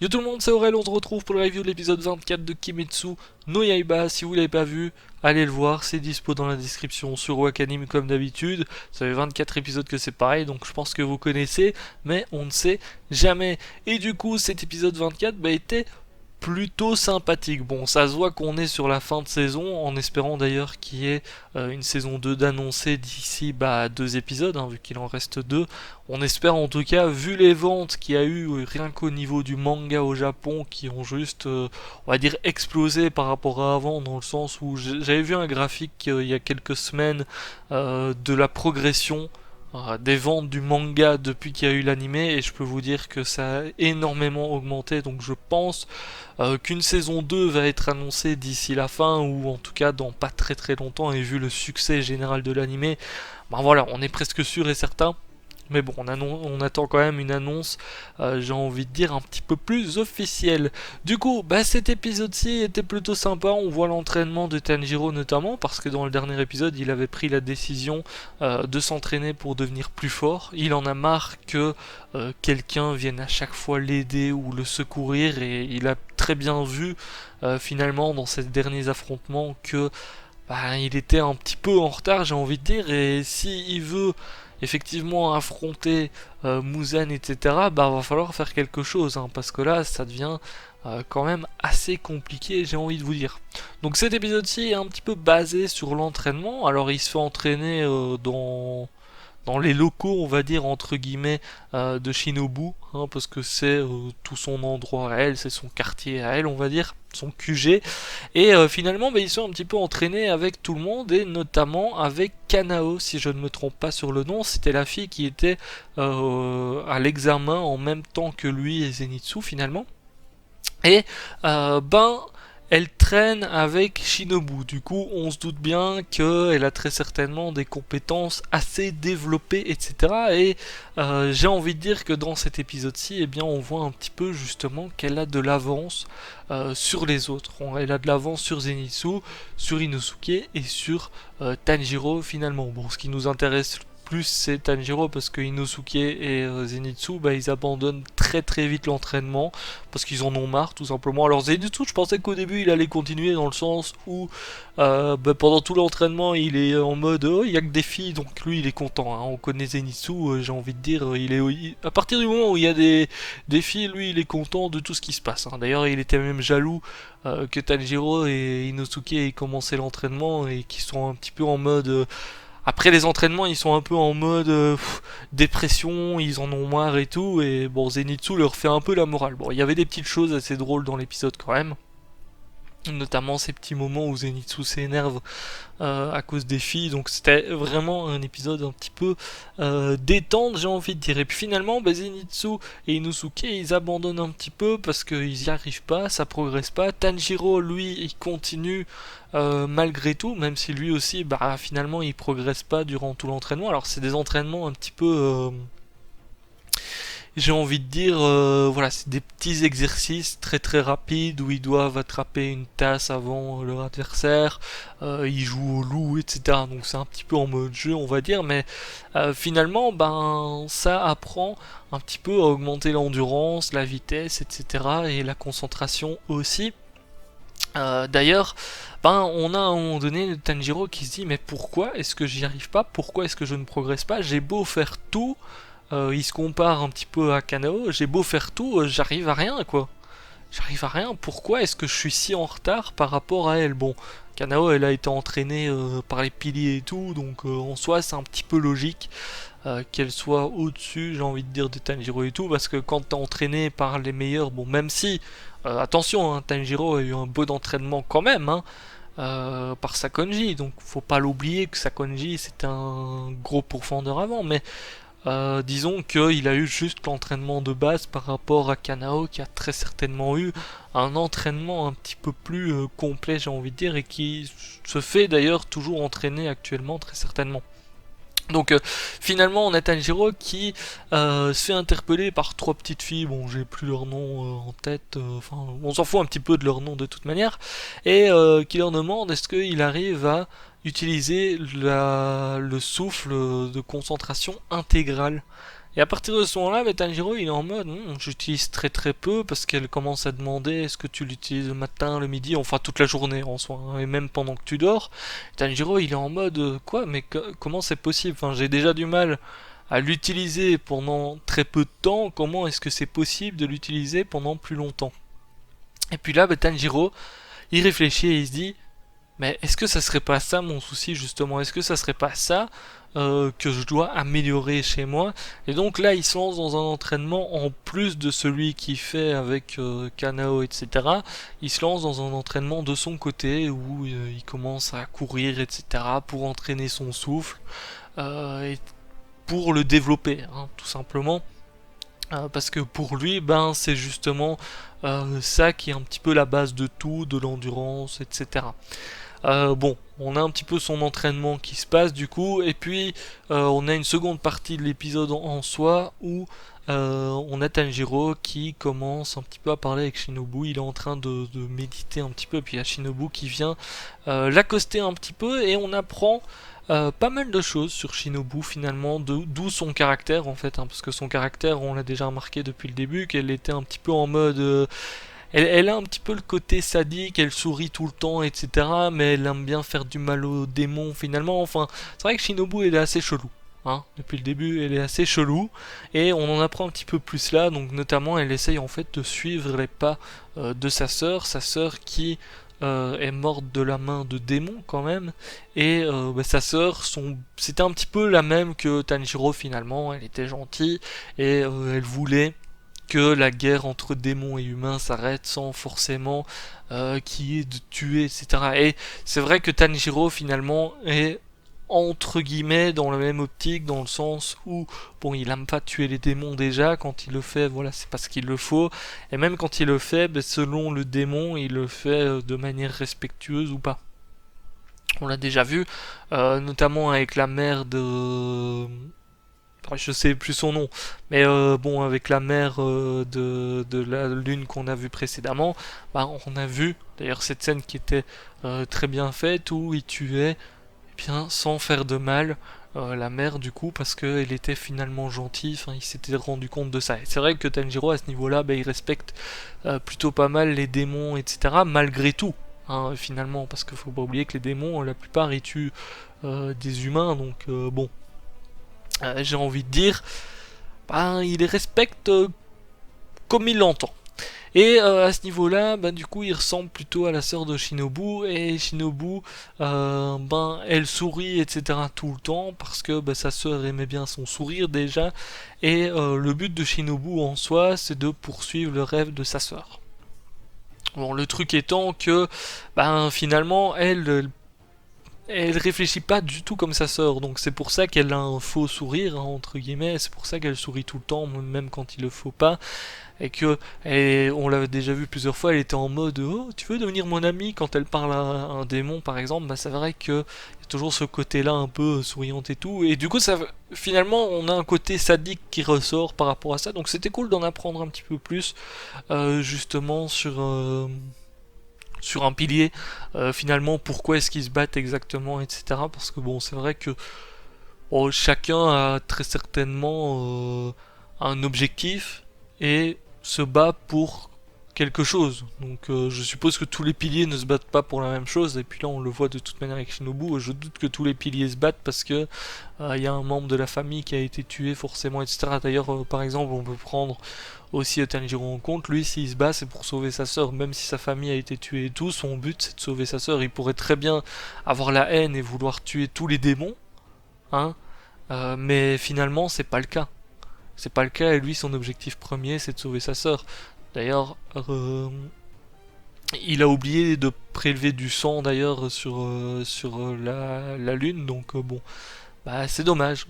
Yo tout le monde, c'est Aurel, on se retrouve pour le review de l'épisode 24 de Kimetsu no Yaiba. Si vous l'avez pas vu, allez le voir, c'est dispo dans la description sur Wakanim comme d'habitude. Ça fait 24 épisodes que c'est pareil, donc je pense que vous connaissez, mais on ne sait jamais. Et du coup, cet épisode 24 était plutôt sympathique. Bon, ça se voit qu'on est sur la fin de saison, en espérant d'ailleurs qu'il y ait une saison 2 d'annoncer d'ici 2 épisodes, vu qu'il en reste 2. On espère en tout cas, vu les ventes qu'il y a eu rien qu'au niveau du manga au Japon, qui ont juste, on va dire, explosé par rapport à avant, dans le sens où j'avais vu un graphique il y a quelques semaines de la progression des ventes du manga depuis qu'il y a eu l'animé, et je peux vous dire que ça a énormément augmenté. Donc je pense qu'une saison 2 va être annoncée d'ici la fin, ou en tout cas dans pas très très longtemps, et vu le succès général de l'animé, voilà, on est presque sûr et certain. Mais bon, on attend quand même une annonce, j'ai envie de dire, un petit peu plus officielle. Du coup, cet épisode-ci était plutôt sympa. On voit l'entraînement de Tanjiro notamment, parce que dans le dernier épisode, il avait pris la décision de s'entraîner pour devenir plus fort. Il en a marre que quelqu'un vienne à chaque fois l'aider ou le secourir, et il a très bien vu finalement dans ces derniers affrontements que il était un petit peu en retard, j'ai envie de dire, et si il veut effectivement affronter Muzan, etc., va falloir faire quelque chose, parce que là, ça devient quand même assez compliqué, j'ai envie de vous dire. Donc cet épisode-ci est un petit peu basé sur l'entraînement. Alors il se fait entraîner dans les locaux, on va dire, entre guillemets, de Shinobu, parce que c'est tout son endroit à elle, c'est son quartier à elle, on va dire, son QG. Et finalement, ils sont un petit peu entraînés avec tout le monde, et notamment avec Kanao, si je ne me trompe pas sur le nom. C'était la fille qui était à l'examen en même temps que lui et Zenitsu, finalement. Et elle traîne avec Shinobu. Du coup, on se doute bien qu'elle a très certainement des compétences assez développées, etc. Et j'ai envie de dire que dans cet épisode-ci, on voit un petit peu justement qu'elle a de l'avance sur les autres. Elle a de l'avance sur Zenitsu, sur Inosuke et sur Tanjiro finalement. Bon, ce qui nous intéresse plus c'est Tanjiro, parce que Inosuke et Zenitsu, ils abandonnent très très vite l'entraînement parce qu'ils en ont marre tout simplement. Alors Zenitsu, je pensais qu'au début il allait continuer, dans le sens où pendant tout l'entraînement il est en mode oh, il y a que des filles, donc lui il est content, On connaît Zenitsu, j'ai envie de dire, à partir du moment où il y a des filles, lui il est content de tout ce qui se passe, D'ailleurs il était même jaloux que Tanjiro et Inosuke aient commencé l'entraînement, et qui sont un petit peu en mode après les entraînements, ils sont un peu en mode dépression, ils en ont marre et tout, et bon, Zenitsu leur fait un peu la morale. Bon, il y avait des petites choses assez drôles dans l'épisode quand même, notamment ces petits moments où Zenitsu s'énerve à cause des filles. Donc c'était vraiment un épisode un petit peu détente, j'ai envie de dire. Et puis finalement, Zenitsu et Inosuke, ils abandonnent un petit peu parce qu'ils n'y arrivent pas, ça progresse pas. Tanjiro, lui, il continue malgré tout, même si lui aussi, finalement, il progresse pas durant tout l'entraînement. Alors c'est des entraînements un petit peu j'ai envie de dire, voilà, c'est des petits exercices très très rapides où ils doivent attraper une tasse avant leur adversaire, ils jouent au loup, etc. Donc c'est un petit peu en mode jeu, on va dire, mais finalement, ça apprend un petit peu à augmenter l'endurance, la vitesse, etc. et la concentration aussi. D'ailleurs, on a à un moment donné Tanjiro qui se dit mais pourquoi est-ce que j'y arrive pas? Pourquoi est-ce que je ne progresse pas? J'ai beau faire tout, il se compare un petit peu à Kanao, j'ai beau faire tout, j'arrive à rien quoi. J'arrive à rien, pourquoi est-ce que je suis si en retard par rapport à elle? Bon, Kanao elle a été entraînée par les piliers et tout, donc en soi c'est un petit peu logique qu'elle soit au-dessus, j'ai envie de dire, de Tanjiro et tout, parce que quand t'es entraîné par les meilleurs, bon, même si, attention, Tanjiro a eu un bon entraînement quand même, par Sakonji, donc faut pas l'oublier que Sakonji c'était un gros pourfendeur avant, mais disons qu'il a eu juste l'entraînement de base par rapport à Kanao, qui a très certainement eu un entraînement un petit peu plus complet, j'ai envie de dire, et qui se fait d'ailleurs toujours entraîner actuellement, très certainement. Donc finalement on a Tanjiro qui se fait interpeller par trois petites filles, bon j'ai plus leur nom en tête, on s'en fout un petit peu de leur nom de toute manière, et qui leur demande est-ce qu'il arrive à utiliser le souffle de concentration intégrale. Et à partir de ce moment-là, Tanjiro il est en mode j'utilise très très peu parce qu'elle commence à demander est-ce que tu l'utilises le matin, le midi, enfin toute la journée en soi, hein, et même pendant que tu dors. Tanjiro il est en mode quoi, mais comment c'est possible? Enfin, j'ai déjà du mal à l'utiliser pendant très peu de temps, comment est-ce que c'est possible de l'utiliser pendant plus longtemps? Et puis là, Tanjiro il réfléchit et il se dit mais est-ce que ça serait pas ça mon souci justement? Est-ce que ça serait pas ça que je dois améliorer chez moi? Et donc là, il se lance dans un entraînement en plus de celui qu'il fait avec Kanao, etc. Il se lance dans un entraînement de son côté où il commence à courir, etc. pour entraîner son souffle et pour le développer, hein, tout simplement. Parce que pour lui, c'est justement ça qui est un petit peu la base de tout, de l'endurance, etc. Bon, on a un petit peu son entraînement qui se passe du coup, et puis on a une seconde partie de l'épisode en soi où on a Tanjiro qui commence un petit peu à parler avec Shinobu. Il est en train de méditer un petit peu, et puis il y a Shinobu qui vient l'accoster un petit peu, et on apprend pas mal de choses sur Shinobu finalement, d'où son caractère en fait, hein, parce que son caractère, on l'a déjà remarqué depuis le début, qu'elle était un petit peu en mode elle a un petit peu le côté sadique, elle sourit tout le temps, etc. Mais elle aime bien faire du mal aux démons finalement. Enfin, c'est vrai que Shinobu elle est assez chelou. Hein, depuis le début, elle est assez chelou. Et on en apprend un petit peu plus là. Donc notamment, elle essaye en fait de suivre les pas de sa sœur qui est morte de la main de démons quand même. Et sa sœur, c'était un petit peu la même que Tanjiro finalement. Elle était gentille et elle voulait que la guerre entre démons et humains s'arrête sans forcément qu'il y ait de tuer, etc. Et c'est vrai que Tanjiro finalement est entre guillemets dans la même optique, dans le sens où bon, il aime pas tuer les démons déjà. Quand il le fait, voilà, c'est parce qu'il le faut, et même quand il le fait, selon le démon il le fait de manière respectueuse ou pas. On l'a déjà vu, notamment avec la mère de je sais plus son nom, mais bon, avec la mère de la lune qu'on a vue précédemment, on a vu d'ailleurs cette scène qui était très bien faite où il tuait bien sans faire de mal la mère du coup parce qu'elle était finalement gentille, enfin il s'était rendu compte de ça. Et c'est vrai que Tanjiro à ce niveau-là, il respecte plutôt pas mal les démons, etc. malgré tout. Hein, finalement, parce qu'il faut pas oublier que les démons, la plupart ils tuent des humains, donc bon, j'ai envie de dire, il les respecte comme il l'entend. Et à ce niveau-là, du coup, il ressemble plutôt à la sœur de Shinobu. Et Shinobu, elle sourit, etc. tout le temps parce que sa sœur aimait bien son sourire déjà. Et le but de Shinobu en soi, c'est de poursuivre le rêve de sa sœur. Bon, le truc étant que, finalement, elle réfléchit pas du tout comme sa sœur, donc c'est pour ça qu'elle a un faux sourire, hein, entre guillemets, c'est pour ça qu'elle sourit tout le temps, même quand il le faut pas, et que, on l'avait déjà vu plusieurs fois, elle était en mode oh, tu veux devenir mon ami quand elle parle à un démon par exemple, c'est vrai que y a toujours ce côté-là un peu souriante et tout, et du coup, finalement, on a un côté sadique qui ressort par rapport à ça, donc c'était cool d'en apprendre un petit peu plus, justement, sur un pilier, finalement pourquoi est-ce qu'ils se battent exactement, etc. Parce que bon, c'est vrai que chacun a très certainement un objectif et se bat pour quelque chose. Donc je suppose que tous les piliers ne se battent pas pour la même chose, et puis là on le voit de toute manière avec Shinobu, je doute que tous les piliers se battent parce que il y a un membre de la famille qui a été tué forcément, etc. D'ailleurs par exemple on peut prendre aussi Tanjiro en compte, lui s'il se bat c'est pour sauver sa sœur, même si sa famille a été tuée et tout, son but c'est de sauver sa sœur. Il pourrait très bien avoir la haine et vouloir tuer tous les démons, hein, mais finalement c'est pas le cas. C'est pas le cas, et lui son objectif premier c'est de sauver sa sœur. D'ailleurs, il a oublié de prélever du sang d'ailleurs sur la lune, donc bon, c'est dommage.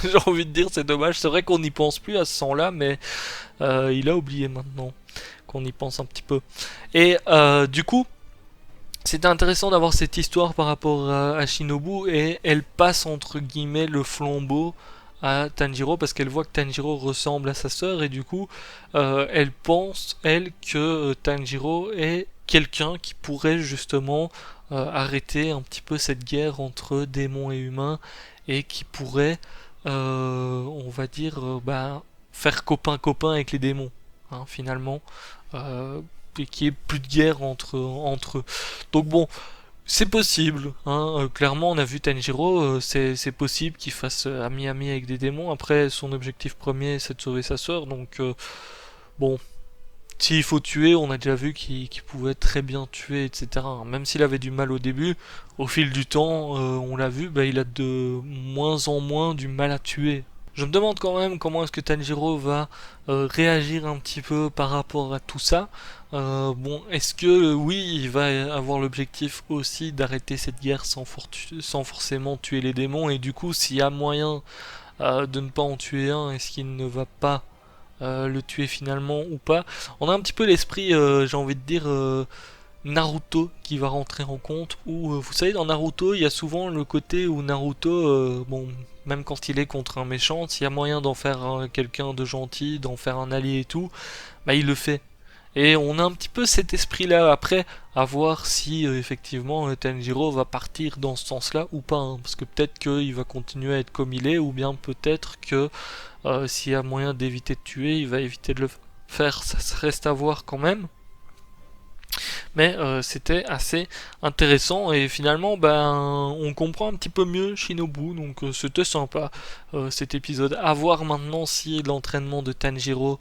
J'ai envie de dire c'est dommage. C'est vrai qu'on n'y pense plus à ce sang-là, mais il a oublié maintenant qu'on y pense un petit peu. Et du coup, c'était intéressant d'avoir cette histoire par rapport à Shinobu, et elle passe entre guillemets le flambeau à Tanjiro parce qu'elle voit que Tanjiro ressemble à sa sœur, et du coup elle pense elle que Tanjiro est quelqu'un qui pourrait justement arrêter un petit peu cette guerre entre démons et humains, et qui pourrait on va dire, faire copain-copain avec les démons, hein, finalement, et qu'il n'y ait plus de guerre entre eux. Donc bon, c'est possible, hein, clairement on a vu Tanjiro, c'est possible qu'il fasse ami-ami avec des démons. Après, son objectif premier c'est de sauver sa sœur, donc bon, s'il faut tuer, on a déjà vu qu'il pouvait très bien tuer, etc. Même s'il avait du mal au début, au fil du temps, on l'a vu, il a de moins en moins du mal à tuer. Je me demande quand même comment est-ce que Tanjiro va réagir un petit peu par rapport à tout ça. Bon, est-ce que oui, il va avoir l'objectif aussi d'arrêter cette guerre sans forcément tuer les démons, et du coup, s'il y a moyen de ne pas en tuer un, est-ce qu'il ne va pas le tuer finalement ou pas? On a un petit peu l'esprit, j'ai envie de dire, Naruto qui va rentrer en compte, où vous savez, dans Naruto il y a souvent le côté où Naruto, bon, même quand il est contre un méchant, s'il y a moyen d'en faire quelqu'un de gentil, d'en faire un allié et tout, il le fait. Et on a un petit peu cet esprit là. Après, à voir si effectivement Tanjiro va partir dans ce sens là ou pas, hein. Parce que peut-être qu'il va continuer à être comme il est, ou bien peut-être que s'il y a moyen d'éviter de tuer, il va éviter de le faire. Ça reste à voir quand même. Mais c'était assez intéressant, et finalement on comprend un petit peu mieux Shinobu, donc c'était sympa cet épisode. À voir maintenant si l'entraînement de Tanjiro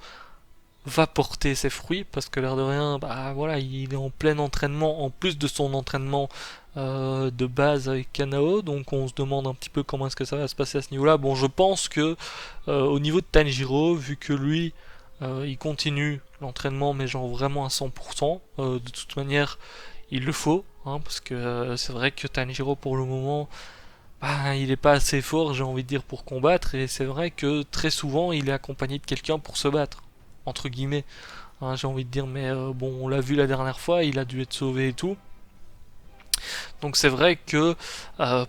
va porter ses fruits, parce que l'air de rien, voilà, il est en plein entraînement en plus de son entraînement de base avec Kanao, donc on se demande un petit peu comment est-ce que ça va se passer à ce niveau-là. Bon, je pense que au niveau de Tanjiro, vu que lui il continue l'entraînement, mais genre vraiment à 100%, de toute manière il le faut, hein, parce que c'est vrai que Tanjiro pour le moment, il est pas assez fort, j'ai envie de dire, pour combattre, et c'est vrai que très souvent il est accompagné de quelqu'un pour se battre, entre guillemets, hein, j'ai envie de dire, mais bon, on l'a vu la dernière fois, il a dû être sauvé et tout. Donc c'est vrai que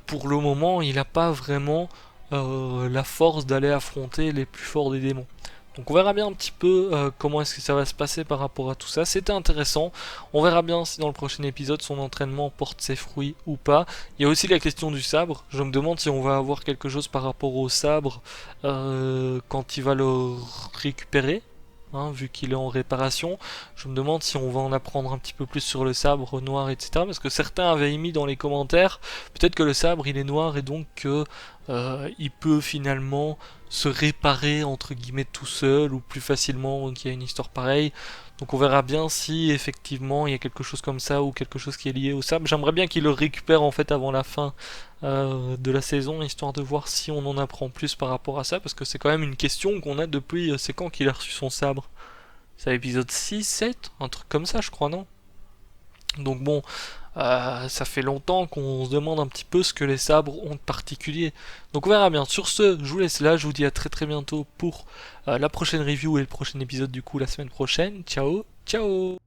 pour le moment, il n'a pas vraiment la force d'aller affronter les plus forts des démons. Donc on verra bien un petit peu comment est-ce que ça va se passer par rapport à tout ça. C'était intéressant. On verra bien si dans le prochain épisode son entraînement porte ses fruits ou pas. Il y a aussi la question du sabre. Je me demande si on va avoir quelque chose par rapport au sabre quand il va le récupérer, hein, vu qu'il est en réparation. Je me demande si on va en apprendre un petit peu plus sur le sabre noir, etc. Parce que certains avaient émis dans les commentaires, peut-être que le sabre il est noir et donc que il peut finalement se réparer entre guillemets tout seul ou plus facilement qu'il y a une histoire pareille. Donc on verra bien si effectivement il y a quelque chose comme ça ou quelque chose qui est lié au sabre. J'aimerais bien qu'il le récupère en fait avant la fin de la saison, histoire de voir si on en apprend plus par rapport à ça, parce que c'est quand même une question qu'on a depuis, c'est quand qu'il a reçu son sabre? C'est à l'épisode 6, 7, un truc comme ça je crois, non? Donc bon, ça fait longtemps qu'on se demande un petit peu ce que les sabres ont de particulier. Donc on verra bien. Sur ce, je vous laisse là, je vous dis à très très bientôt pour la prochaine review et le prochain épisode du coup la semaine prochaine. Ciao, ciao!